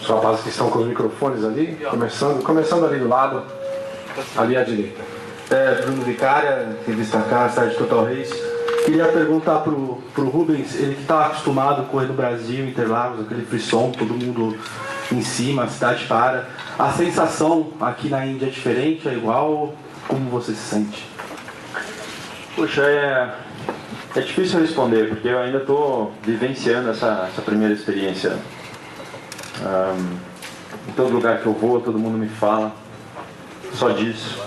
Os rapazes que estão com os microfones ali, começando ali do lado, ali à direita. Bruno Vicária, revista K, site Total Race. Queria perguntar pro Rubens, ele que está acostumado a correr no Brasil, Interlagos, aquele frisson, todo mundo em cima, a cidade para. A sensação aqui na Índia é diferente, é igual? Como você se sente? Puxa, é difícil responder, porque eu ainda estou vivenciando essa primeira experiência. Em todo lugar que eu vou, todo mundo me fala só disso,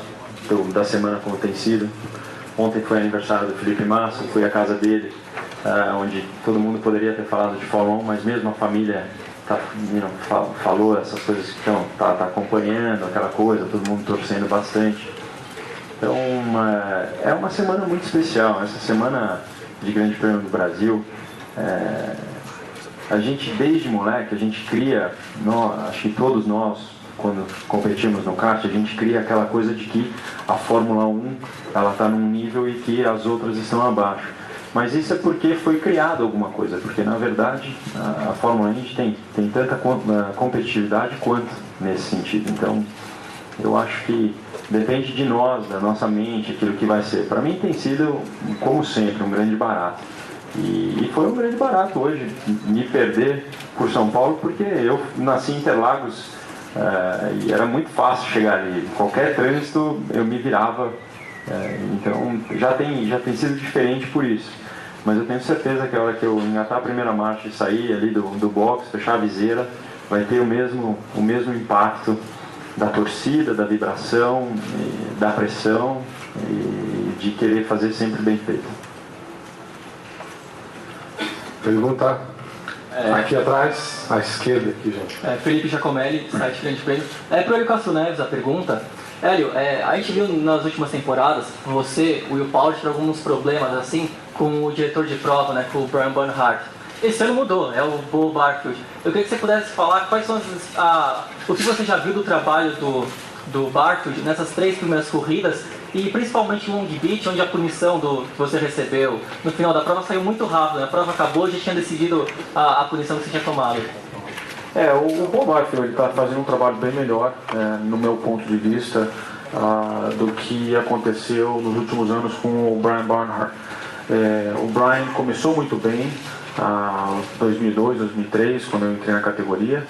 da semana como tem sido. Ontem foi aniversário do Felipe Massa, fui à casa dele, onde todo mundo poderia ter falado de Fórmula 1, mas mesmo a família falou essas coisas que tá acompanhando, aquela coisa, todo mundo torcendo bastante. Então, é uma semana muito especial. Essa semana de Grande Prêmio do Brasil, a gente, desde moleque, a gente cria, acho que todos nós, quando competimos no kart, a gente cria aquela coisa de que a Fórmula 1 ela está num nível e que as outras estão abaixo. Mas isso é porque foi criado alguma coisa, porque na verdade a Fórmula 1 a gente tem tanta competitividade quanto nesse sentido. Então, eu acho que depende de nós, da nossa mente, aquilo que vai ser. Para mim tem sido, como sempre, um grande barato. E foi um grande barato hoje me perder por São Paulo, porque eu nasci em Interlagos e era muito fácil chegar ali. Qualquer trânsito eu me virava. Então já tem sido diferente por isso. Mas eu tenho certeza que a hora que eu engatar a primeira marcha e sair ali do box, fechar a viseira, vai ter o mesmo impacto da torcida, da vibração, da pressão e de querer fazer sempre bem feito. Pergunta aqui atrás, à esquerda aqui, gente. Felipe Giacomelli, site Grande Prêmio. Para o Hélio Castro Neves a pergunta. Hélio, a gente viu nas últimas temporadas, você, o Will Power, tiveram alguns problemas assim com o diretor de prova, né, com o Brian Bernhardt. Esse ano mudou, é o Bo Barfield. Eu queria que você pudesse falar quais são o que você já viu do trabalho do Barfield nessas 3 primeiras corridas e principalmente em Long Beach, onde a punição que você recebeu no final da prova saiu muito rápido, né? A prova acabou e já tinha decidido a punição que você tinha tomado. O Bo Barfield está fazendo um trabalho bem melhor, no meu ponto de vista, do que aconteceu nos últimos anos com o Brian Bernhardt. O Brian começou muito bem, 2002, 2003, quando eu entrei na categoria,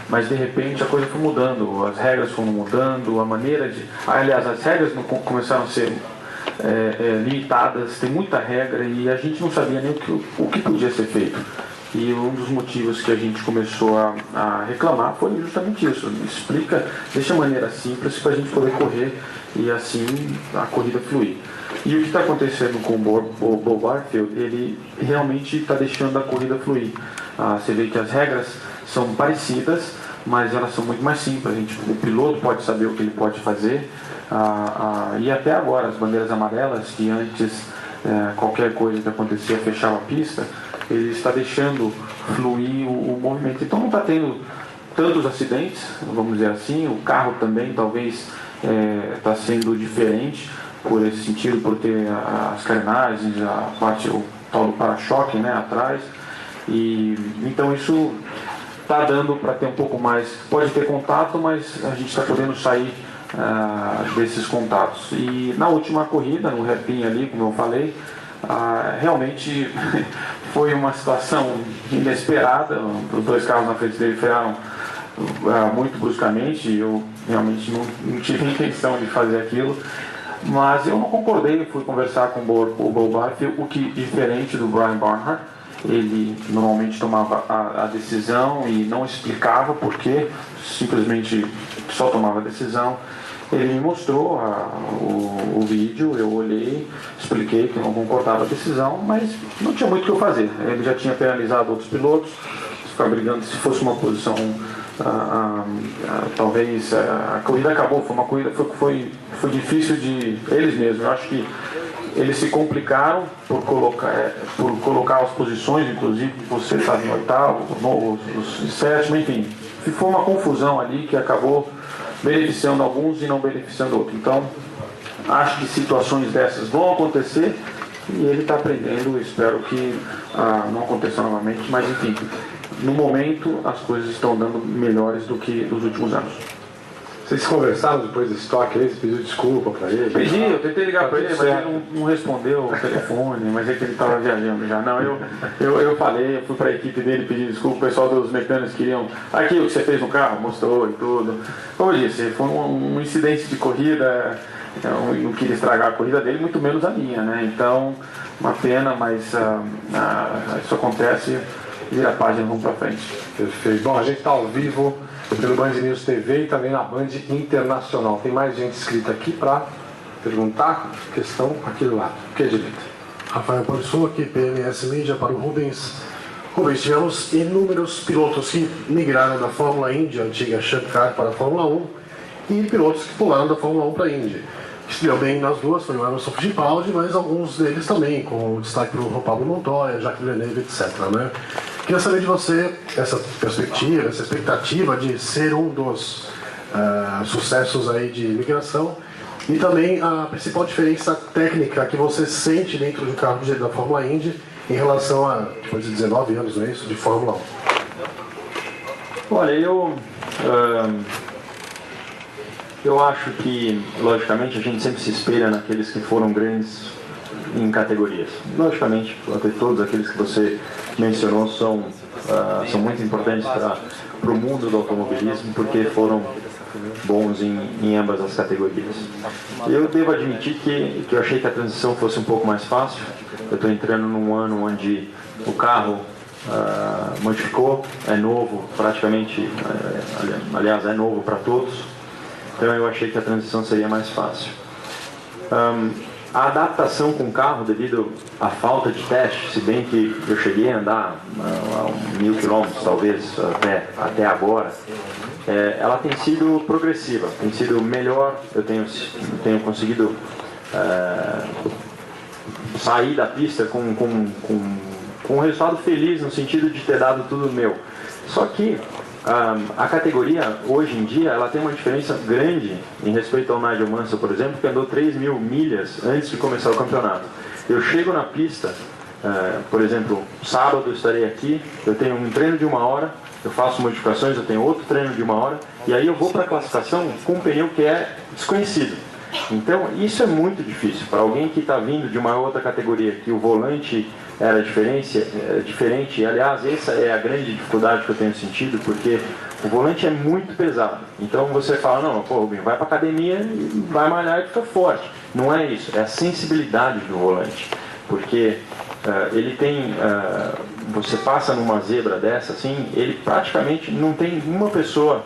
mas de repente a coisa foi mudando, as regras foram mudando, a maneira de... Aliás, as regras começaram a ser limitadas, tem muita regra e a gente não sabia nem o que podia ser feito. E um dos motivos que a gente começou a reclamar foi justamente isso. Explica, deixa a maneira simples para a gente poder correr e assim a corrida fluir. E o que está acontecendo com o Bo Barfield, ele realmente está deixando a corrida fluir. Você vê que as regras são parecidas, mas elas são muito mais simples. O piloto pode saber o que ele pode fazer. E até agora, as bandeiras amarelas, que antes qualquer coisa que acontecia fechava a pista, ele está deixando fluir o movimento. Então não está tendo tantos acidentes, vamos dizer assim. O carro também talvez está sendo diferente por esse sentido, por ter as carenagens, o tal do para-choque, né, atrás. E então isso está dando para ter um pouco mais, pode ter contato, mas a gente está podendo sair desses contatos. E na última corrida, no hairpin ali, como eu falei, realmente foi uma situação inesperada. Os 2 carros na frente dele frearam muito bruscamente. Eu realmente não tive a intenção de fazer aquilo, mas eu não concordei. Fui conversar com o Bo Barfield, o que diferente do Brian Bernhardt. Ele normalmente tomava a decisão e não explicava por quê, simplesmente só tomava a decisão. Ele me mostrou o vídeo, eu olhei, expliquei que eu não concordava com a decisão, mas não tinha muito o que eu fazer. Ele já tinha penalizado outros pilotos, ficar brigando. Se fosse uma posição, talvez a corrida acabou, foi uma corrida, foi difícil de eles mesmos. Eu acho que eles se complicaram por colocar as posições, inclusive você estava em 8º, em 7º, enfim. Foi uma confusão ali que acabou beneficiando alguns e não beneficiando outros. Então, acho que situações dessas vão acontecer e ele está aprendendo. Espero que não aconteça novamente, mas enfim, no momento as coisas estão dando melhores do que nos últimos anos. Vocês conversaram depois desse toque aí? Você pediu desculpa para ele? Pedi, eu tentei ligar para ele, mas ele não respondeu o telefone, mas é que ele estava viajando já. Não, eu falei, eu fui para a equipe dele pedir desculpa, o pessoal dos mecânicos queriam aquilo que você fez no carro, mostrou e tudo. Como eu disse, foi um incidente de corrida, eu não queria estragar a corrida dele, muito menos a minha, né? Então, uma pena, mas isso acontece, vira a página e vamos para frente. Perfeito. Bom, a gente está ao vivo pelo Band News TV e também na Band Internacional. Tem mais gente inscrita aqui para perguntar questão aqui do lado. O que é direito? Rafael Porçu, aqui PNS Mídia, para o Rubens. Rubens, tivemos inúmeros pilotos que migraram da Fórmula Indy, a antiga Shankar, para a Fórmula 1, e pilotos que pularam da Fórmula 1 para a Indy. Estreou bem nas duas, foi o Emerson Fittipaldi, mas alguns deles também, com destaque para o Pablo Montoya, Jacques Villeneuve, etc. Né? Queria saber de você essa perspectiva, essa expectativa de ser um dos sucessos aí de migração e também a principal diferença técnica que você sente dentro do carro da Fórmula Indy em relação a, depois de 19 anos, não é isso, de Fórmula 1. Olha, eu acho que, logicamente, a gente sempre se espelha naqueles que foram grandes em categorias. Logicamente, até todos aqueles que você mencionou são muito importantes para o mundo do automobilismo, porque foram bons em ambas as categorias. Eu devo admitir que eu achei que a transição fosse um pouco mais fácil. Eu estou entrando num ano onde o carro modificou, é novo, praticamente, aliás, é novo para todos. Então eu achei que a transição seria mais fácil. A adaptação com o carro, devido à falta de teste, se bem que eu cheguei a andar a 1000 quilômetros, talvez, até agora, ela tem sido progressiva, tem sido melhor. Eu tenho conseguido sair da pista com um resultado feliz, no sentido de ter dado tudo meu. Só que a categoria, hoje em dia, ela tem uma diferença grande em respeito ao Nigel Mansell, por exemplo, que andou 3.000 milhas antes de começar o campeonato. Eu chego na pista, por exemplo, sábado eu estarei aqui, eu tenho um treino de 1 hora, eu faço modificações, eu tenho outro treino de 1 hora, e aí eu vou para a classificação com um pneu que é desconhecido. Então, isso é muito difícil. Para alguém que está vindo de uma outra categoria, que o volante era diferente, aliás, essa é a grande dificuldade que eu tenho sentido, porque o volante é muito pesado. Então você fala, não, pô, Rubinho, vai para academia, vai malhar e fica forte. Não é isso, é a sensibilidade do volante. Porque ele tem, você passa numa zebra dessa, assim, ele praticamente não tem uma pessoa,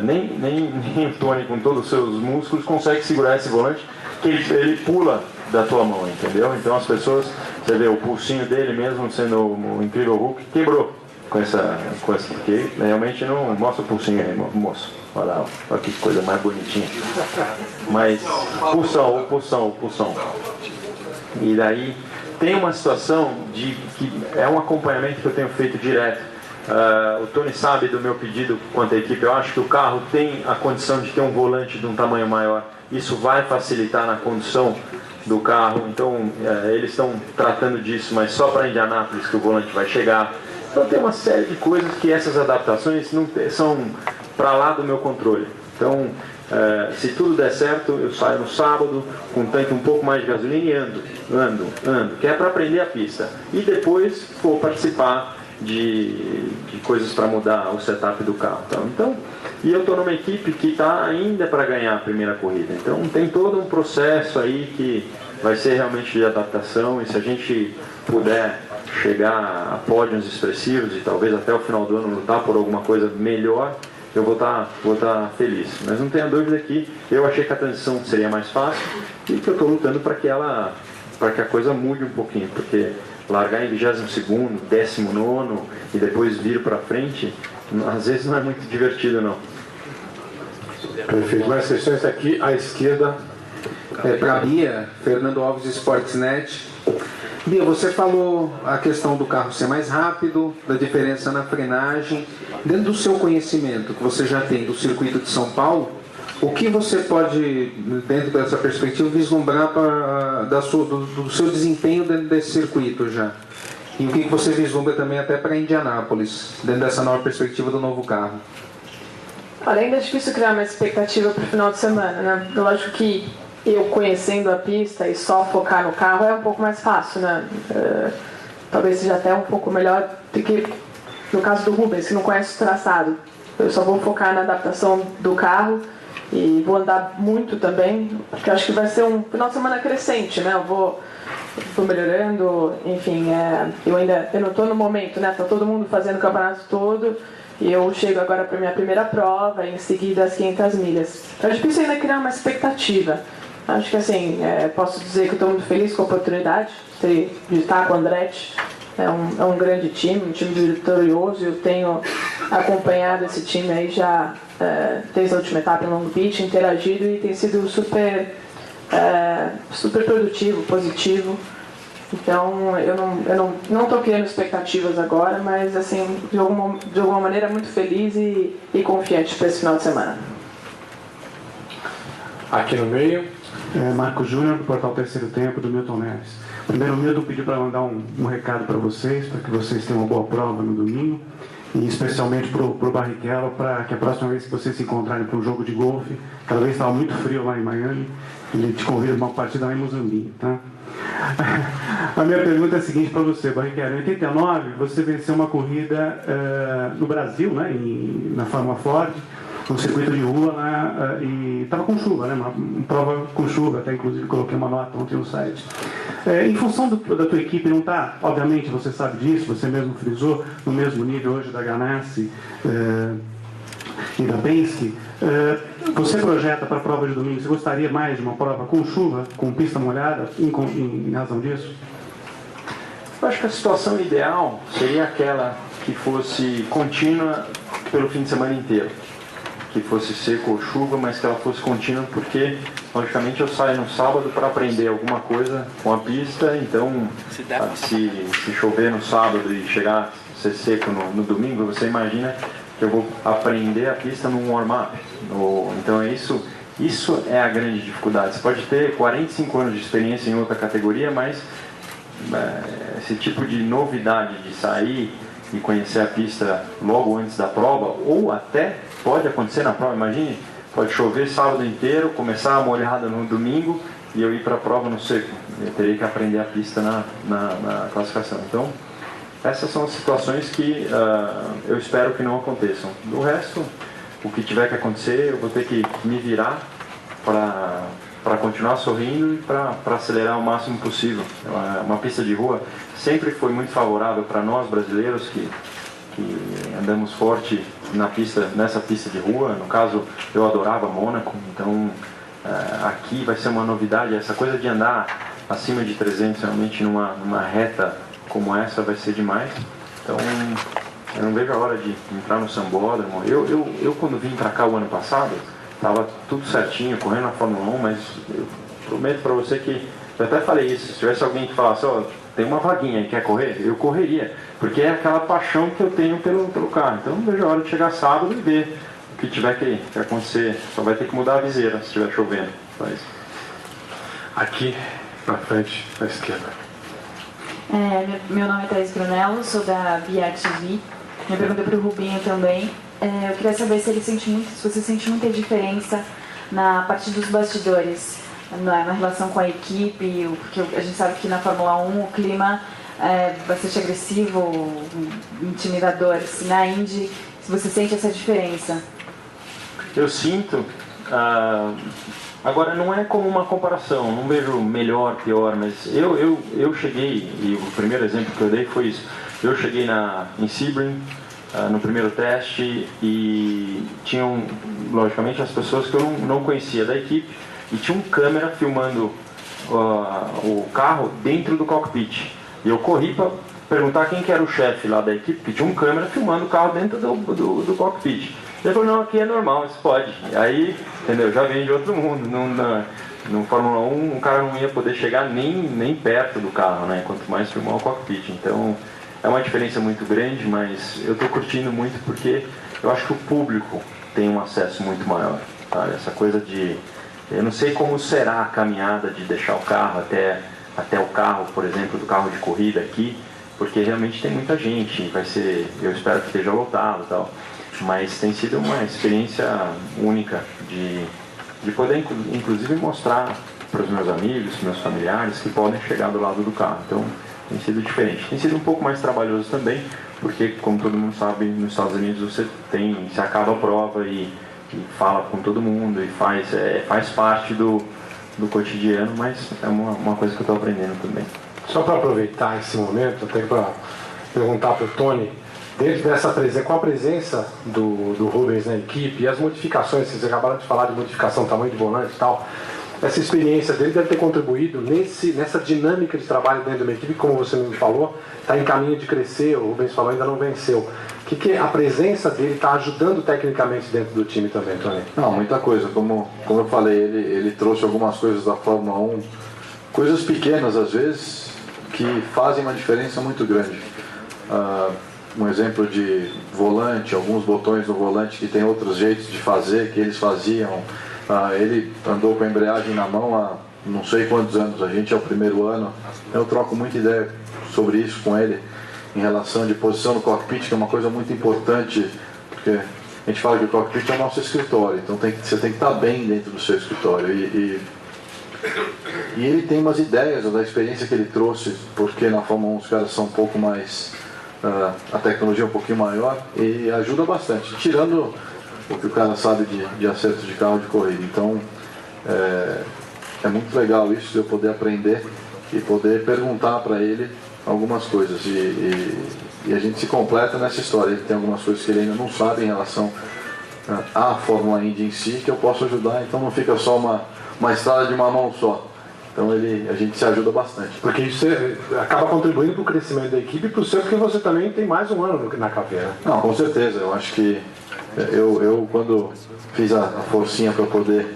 nem o Tony com todos os seus músculos consegue segurar esse volante, que ele pula da tua mão, entendeu? Então as pessoas, você vê o pulsinho dele mesmo, sendo o incrível Hulk, quebrou com essa, porque realmente não mostra o pulsinho aí, moço. Olha lá, olha que coisa mais bonitinha. Mas pulsão. E daí tem uma situação de que é um acompanhamento que eu tenho feito direto. O Tony sabe do meu pedido quanto à equipe. Eu acho que o carro tem a condição de ter um volante de um tamanho maior. Isso vai facilitar na condução do carro. Então eles estão tratando disso, mas só para Indianápolis que o volante vai chegar. Então tem uma série de coisas que essas adaptações não são para lá do meu controle. Então se tudo der certo, eu saio no sábado com um tanque um pouco mais de gasolina e ando, que é para aprender a pista. E depois vou participar de coisas para mudar o setup do carro. Então, e eu estou numa equipe que está ainda para ganhar a primeira corrida. Então tem todo um processo aí que vai ser realmente de adaptação, e se a gente puder chegar a pódios expressivos e talvez até o final do ano lutar por alguma coisa melhor, eu vou estar feliz. Mas não tenha dúvida que eu achei que a transição seria mais fácil e que eu estou lutando para que a coisa mude um pouquinho, porque largar em 22º, 19º e depois vir para frente, às vezes não é muito divertido, não. Perfeito. Mais questões aqui à esquerda. Para a Bia, Fernando Alves, Sportsnet. Bia, você falou a questão do carro ser mais rápido, da diferença na frenagem. Dentro do seu conhecimento que você já tem do circuito de São Paulo, o que você pode, dentro dessa perspectiva, vislumbrar do seu desempenho dentro desse circuito já? E o que você vislumbra também até para Indianápolis, dentro dessa nova perspectiva do novo carro? Olha, ainda é difícil criar uma expectativa para o final de semana, né? Lógico que eu conhecendo a pista e só focar no carro é um pouco mais fácil, né? Talvez seja até um pouco melhor do que no caso do Rubens, que não conhece o traçado. Eu só vou focar na adaptação do carro e vou andar muito também, porque acho que vai ser um final de semana crescente, né? Eu vou melhorando, enfim, eu não estou no momento, né? Tá todo mundo fazendo o campeonato todo e eu chego agora para minha primeira prova e em seguida as 500 milhas. É difícil ainda criar uma expectativa. Acho que assim, posso dizer que estou muito feliz com a oportunidade de estar com o Andretti. É um grande time, um time vitorioso. Eu tenho acompanhado esse time aí já desde a última etapa em Long Beach, interagido e tem sido super produtivo, positivo. Então eu não estou criando expectativas agora, mas assim, de alguma maneira muito feliz e confiante para esse final de semana. Aqui no meio. Marco Júnior, do portal Terceiro Tempo, do Milton Neves. Primeiro, o Milton pediu para mandar um recado para vocês, para que vocês tenham uma boa prova no domingo, e especialmente para o Barrichello, para que a próxima vez que vocês se encontrarem para um jogo de golfe, cada vez estava muito frio lá em Miami, ele te convida para uma partida lá em Mozambique, tá? A minha pergunta é a seguinte para você, Barrichello. Em 89, você venceu uma corrida no Brasil, né, na Fórmula Ford, um circuito de rua lá, e estava com chuva, né? Uma prova com chuva, até inclusive coloquei uma nota ontem no site. Em função da tua equipe não está, obviamente você sabe disso, você mesmo frisou, no mesmo nível hoje da Ganassi e da Penske, você projeta para a prova de domingo, você gostaria mais de uma prova com chuva, com pista molhada, em razão disso? Eu acho que a situação ideal seria aquela que fosse contínua pelo fim de semana inteiro. Que fosse seco ou chuva, mas que ela fosse contínua, porque logicamente eu saio no sábado para aprender alguma coisa com a pista, então se chover no sábado e chegar a ser seco no domingo, você imagina que eu vou aprender a pista num warm-up. Então isso é a grande dificuldade. Você pode ter 45 anos de experiência em outra categoria, mas esse tipo de novidade de sair e conhecer a pista logo antes da prova, ou até pode acontecer na prova, imagine, pode chover sábado inteiro, começar a molhada no domingo e eu ir para a prova no seco. Eu teria que aprender a pista na classificação. Então, essas são as situações que eu espero que não aconteçam. Do resto, o que tiver que acontecer, eu vou ter que me virar para continuar sorrindo e para acelerar o máximo possível. Uma pista de rua sempre foi muito favorável para nós brasileiros que andamos forte nessa pista de rua. No caso, eu adorava Mônaco, então aqui vai ser uma novidade. Essa coisa de andar acima de 300 realmente numa reta como essa vai ser demais. Então eu não vejo a hora de entrar no Sambódromo. Eu quando vim para cá o ano passado, estava tudo certinho, correndo na Fórmula 1, mas eu prometo para você que, eu até falei isso, se tivesse alguém que falasse, tem uma vaguinha aí, quer correr? Eu correria, porque é aquela paixão que eu tenho pelo carro. Então não vejo a hora de chegar sábado e ver o que tiver que acontecer. Só vai ter que mudar a viseira se estiver chovendo. Só isso. Aqui na frente, à esquerda. Meu nome é Thaís Brunello, sou da Via TV. Minha pergunta é para o Rubinho também. Eu queria saber se você sente muita diferença na parte dos bastidores, na relação com a equipe, porque a gente sabe que na Fórmula 1 o clima é bastante agressivo, intimidador. Se na Indy, se você sente essa diferença? Eu sinto. Agora, não é como uma comparação, não vejo melhor, pior, mas eu cheguei, e o primeiro exemplo que eu dei foi isso. Eu cheguei em Sebring, no primeiro teste, e tinham, logicamente, as pessoas que eu não conhecia da equipe, e tinha um câmera filmando o carro dentro do cockpit. E eu corri para perguntar quem que era o chefe lá da equipe, que tinha um câmera filmando o carro dentro do cockpit. Ele falou, não, aqui é normal, isso pode. E aí, entendeu, já vem de outro mundo. No Fórmula 1, o cara não ia poder chegar nem perto do carro, né? Quanto mais filmar o cockpit. Então, é uma diferença muito grande, mas eu estou curtindo muito porque eu acho que o público tem um acesso muito maior. Sabe? Essa coisa de... Eu não sei como será a caminhada de deixar o carro até o carro, por exemplo, do carro de corrida aqui. porque realmente tem muita gente, vai ser, eu espero que esteja lotado e tal, mas tem sido uma experiência única de poder inclusive mostrar para os meus amigos, meus familiares que podem chegar do lado do carro. Então tem sido diferente. Tem sido um pouco mais trabalhoso também, porque como todo mundo sabe, nos Estados Unidos você acaba a prova e fala com todo mundo e faz parte do cotidiano, mas é uma coisa que eu estou aprendendo também. Só para aproveitar esse momento, até para perguntar para o Tony, dentro dessa presença, com a presença do Rubens na equipe e as modificações, vocês acabaram de falar de modificação, tamanho de volante e tal, essa experiência dele deve ter contribuído nessa dinâmica de trabalho dentro de uma equipe, como você me falou, está em caminho de crescer, o Rubens falou, ainda não venceu. O que a presença dele está ajudando tecnicamente dentro do time também, Tony? Não, muita coisa. Como eu falei, ele trouxe algumas coisas da Fórmula 1, coisas pequenas às vezes, que fazem uma diferença muito grande. Um exemplo de volante, alguns botões no volante que tem outros jeitos de fazer, que eles faziam. Ele andou com a embreagem na mão há não sei quantos anos, a gente é o primeiro ano. Eu troco muita ideia sobre isso com ele, em relação de posição no cockpit, que é uma coisa muito importante, porque a gente fala que o cockpit é o nosso escritório, então você tem que estar bem dentro do seu escritório. E ele tem umas ideias da experiência que ele trouxe, porque na Fórmula 1 os caras são um pouco mais... a tecnologia é um pouquinho maior e ajuda bastante, tirando o que o cara sabe de acertos de carro de corrida. Então é muito legal isso, de eu poder aprender e poder perguntar para ele algumas coisas e a gente se completa nessa história. Ele tem algumas coisas que ele ainda não sabe em relação à Fórmula Indy em si, que eu posso ajudar, então não fica só uma estrada de uma mão só. Então a gente se ajuda bastante. Porque isso acaba contribuindo para o crescimento da equipe e para o seu, porque você também tem mais um ano na carreira. Não, com certeza. Eu acho que eu quando fiz a forcinha para poder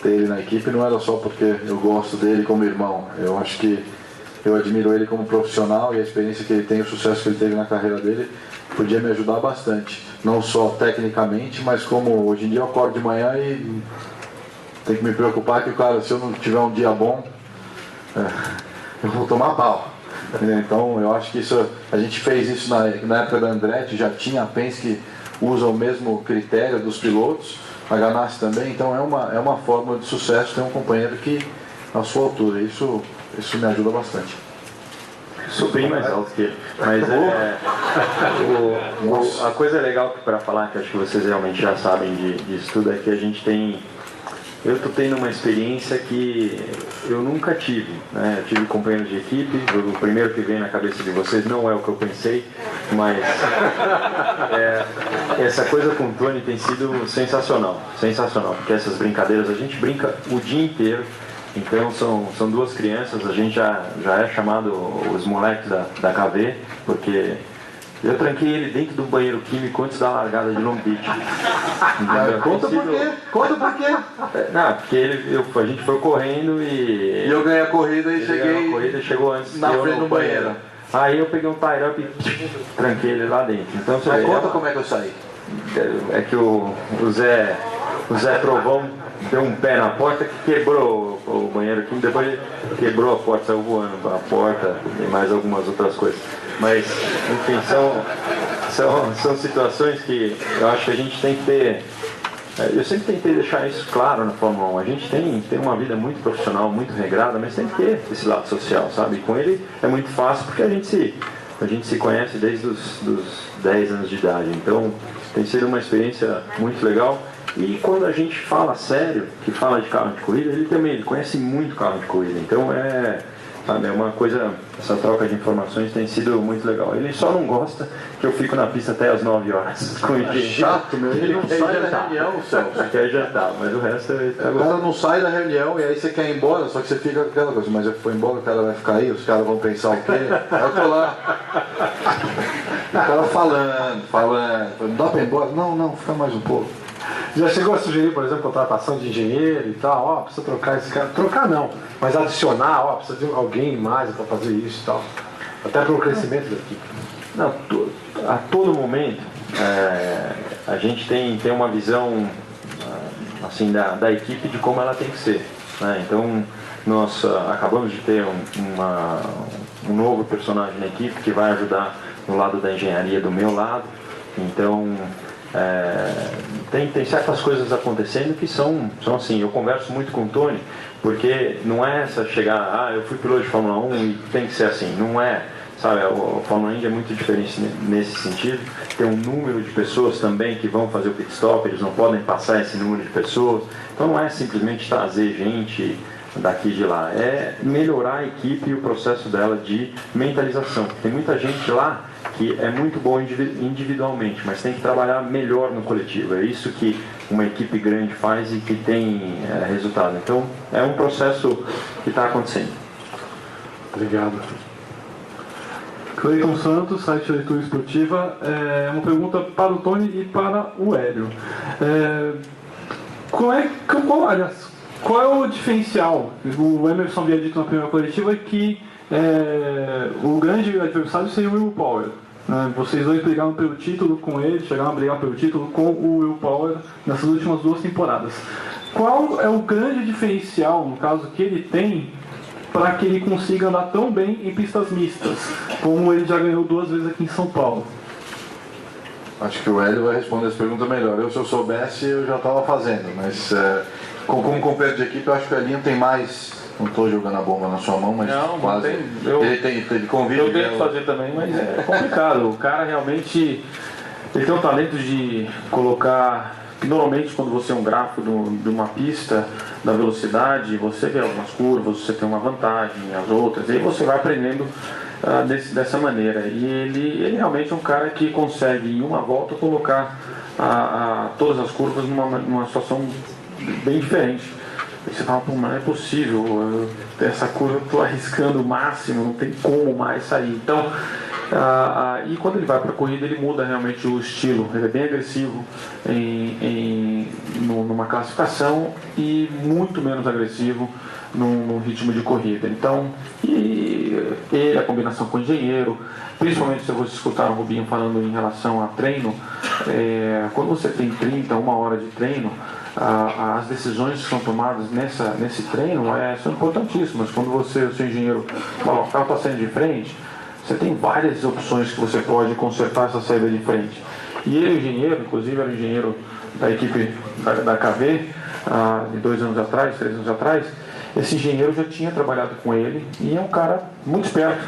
ter ele na equipe, não era só porque eu gosto dele como irmão. Eu acho que eu admiro ele como profissional e a experiência que ele tem, o sucesso que ele teve na carreira dele, podia me ajudar bastante. Não só tecnicamente, mas como hoje em dia eu acordo de manhã e tem que me preocupar que o cara, se eu não tiver um dia bom, eu vou tomar pau. Então eu acho que isso, a gente fez isso na época da Andretti, já tinha a Penske, usa o mesmo critério dos pilotos, a Ganassi também, então é uma fórmula de sucesso ter um companheiro que à sua altura, isso me ajuda bastante. Sou bem mais alto que ele, mas a coisa legal para falar, que acho que vocês realmente já sabem disso tudo, é que eu estou tendo uma experiência que eu nunca tive, né? Eu tive companheiros de equipe, o primeiro que vem na cabeça de vocês não é o que eu pensei, mas essa coisa com o Tony tem sido sensacional, porque essas brincadeiras, a gente brinca o dia inteiro, então são duas crianças, a gente já é chamado os moleques da KV, porque eu tranquei ele dentro do banheiro químico antes da largada de Long Beach. Conta por quê? Não, porque a gente foi correndo e eu ganhei a corrida e chegou antes na frente do banheiro. Aí eu peguei um tie-up e tranquei ele lá dentro. Então, conta como é que eu saí. É que o Zé Trovão deu um pé na porta que quebrou o banheiro químico, depois quebrou a porta, saiu voando a porta e mais algumas outras coisas. Mas, enfim, são situações que eu acho que a gente tem que ter. Eu sempre tentei deixar isso claro na Fórmula 1. A gente tem uma vida muito profissional, muito regrada, mas tem que ter esse lado social, sabe? E com ele é muito fácil porque a gente se conhece desde os 10 anos de idade. Então, tem sido uma experiência muito legal. E quando a gente fala sério, que fala de carro de corrida, ele conhece muito carro de corrida. Então é uma coisa, essa troca de informações tem sido muito legal. Ele só não gosta que eu fico na pista até as 9 horas. É chato, meu. Ele não sai da reunião, Celso. Você quer jantar, mas o resto o cara não sai da reunião e aí você quer ir embora, só que você fica com aquela coisa, mas eu for embora, o cara vai ficar aí, os caras vão pensar o quê? Aí eu tô lá. O cara falando, não dá pra ir embora? Não, fica mais um pouco. Já chegou a sugerir, por exemplo, contratação de engenheiro e tal, precisa trocar esse cara, trocar não, mas adicionar, precisa de alguém mais para fazer isso e tal, até para o crescimento da equipe. Não, a todo momento a gente tem uma visão assim, da equipe de como ela tem que ser, né? Então nós acabamos de ter novo personagem na equipe que vai ajudar no lado da engenharia do meu lado. Então, tem certas coisas acontecendo que são assim. Eu converso muito com o Tony, porque não é essa chegar, eu fui piloto de Fórmula 1 e tem que ser assim. Não é, sabe? A Fórmula Indy é muito diferente nesse sentido. Tem um número de pessoas também que vão fazer o pit stop, eles não podem passar esse número de pessoas. Então não é simplesmente trazer gente daqui e de lá, é melhorar a equipe e o processo dela de mentalização. Tem muita gente lá que é muito boa individualmente, mas tem que trabalhar melhor no coletivo. É isso que uma equipe grande faz e que tem resultado. Então é um processo que está acontecendo. Obrigado. Cleiton Santos, site Leitura Esportiva. Uma pergunta para o Tony e para o Hélio. Qual é o diferencial? O Emerson havia dito na primeira coletiva que o grande adversário seria o Will Power. Vocês dois brigaram pelo título com ele, chegaram a brigar pelo título com o Will Power nessas últimas 2 temporadas. Qual é o grande diferencial, no caso, que ele tem para que ele consiga andar tão bem em pistas mistas, como ele já ganhou 2 vezes aqui em São Paulo? Acho que o Hélio vai responder essa pergunta melhor. Se eu soubesse, eu já estava fazendo, mas como companheiro de equipe, eu acho que o Elinho tem mais. Não estou jogando a bomba na sua mão, mas não, quase. Ele convive. Eu tento fazer também, mas é complicado. O cara realmente ele tem o talento de colocar. Normalmente, quando você é um gráfico de uma pista, da velocidade, você vê algumas curvas, você tem uma vantagem, as outras, e aí você vai aprendendo dessa maneira. E ele realmente é um cara que consegue, em uma volta, colocar todas as curvas numa situação bem diferente. E você fala, mas não é possível, essa curva eu estou arriscando o máximo, não tem como mais sair. Então, e quando ele vai para a corrida, ele muda realmente o estilo. Ele é bem agressivo numa classificação e muito menos agressivo no ritmo de corrida. Então, a combinação com o engenheiro, principalmente se você escutar o Rubinho falando em relação a treino, quando você tem 1 hora de treino, as decisões que são tomadas nesse treino são importantíssimas. Quando o seu engenheiro fala, o carro está saindo de frente, você tem várias opções que você pode consertar essa saída de frente. E ele, o engenheiro, inclusive era o engenheiro da equipe da KV, de 2 anos atrás, 3 anos atrás, esse engenheiro já tinha trabalhado com ele e é um cara muito esperto.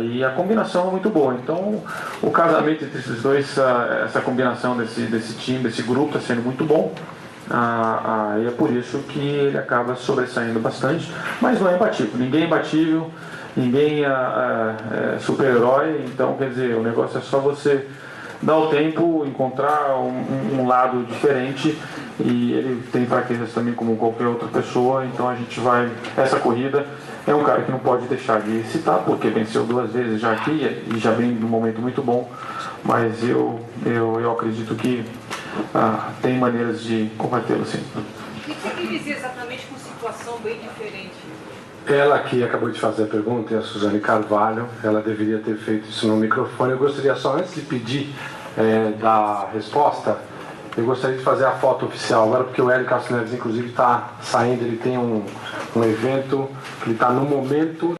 E a combinação é muito boa. Então, o casamento entre esses dois, essa combinação desse time, desse grupo, está sendo muito bom. E é por isso que ele acaba sobressaindo bastante, mas não é imbatível. Ninguém é imbatível. Ninguém é super-herói, então quer dizer, o negócio é só você dar o tempo, encontrar um lado diferente, e ele tem fraquezas também como qualquer outra pessoa, então a gente vai. Essa corrida é um cara que não pode deixar de citar, porque venceu 2 vezes já aqui e já vem num momento muito bom, mas eu acredito que tem maneiras de combatê-lo sim. O que você quer dizer exatamente com situação bem diferente? Ela que acabou de fazer a pergunta é a Suzane Carvalho, ela deveria ter feito isso no microfone. Eu gostaria só, antes de pedir da resposta, eu gostaria de fazer a foto oficial agora, porque o Hélio Castro Neves, inclusive, está saindo, ele tem um evento, ele está no momento